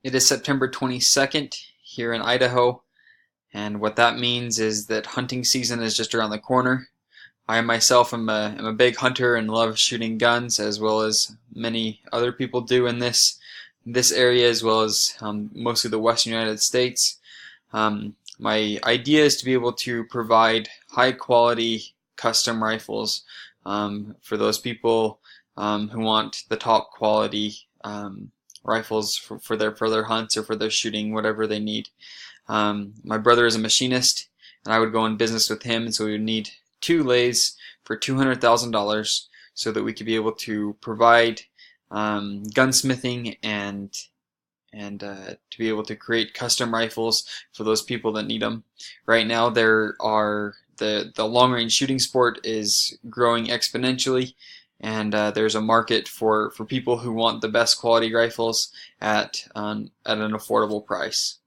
It is September 22nd here in Idaho, and what that means is that hunting season is just around the corner. I myself am a big hunter and love shooting guns, as well as many other people do in this area, as well as mostly the western United States. My idea is to be able to provide high quality custom rifles for those people who want the top quality rifles for their hunts or for their shooting, whatever they need. My brother is a machinist, and I would go in business with him, and so we would need two lathes for $200,000 so that we could be able to provide gunsmithing and to be able to create custom rifles for those people that need them. Right now, the long range shooting sport is growing exponentially, and there's a market for people who want the best quality rifles at an affordable price.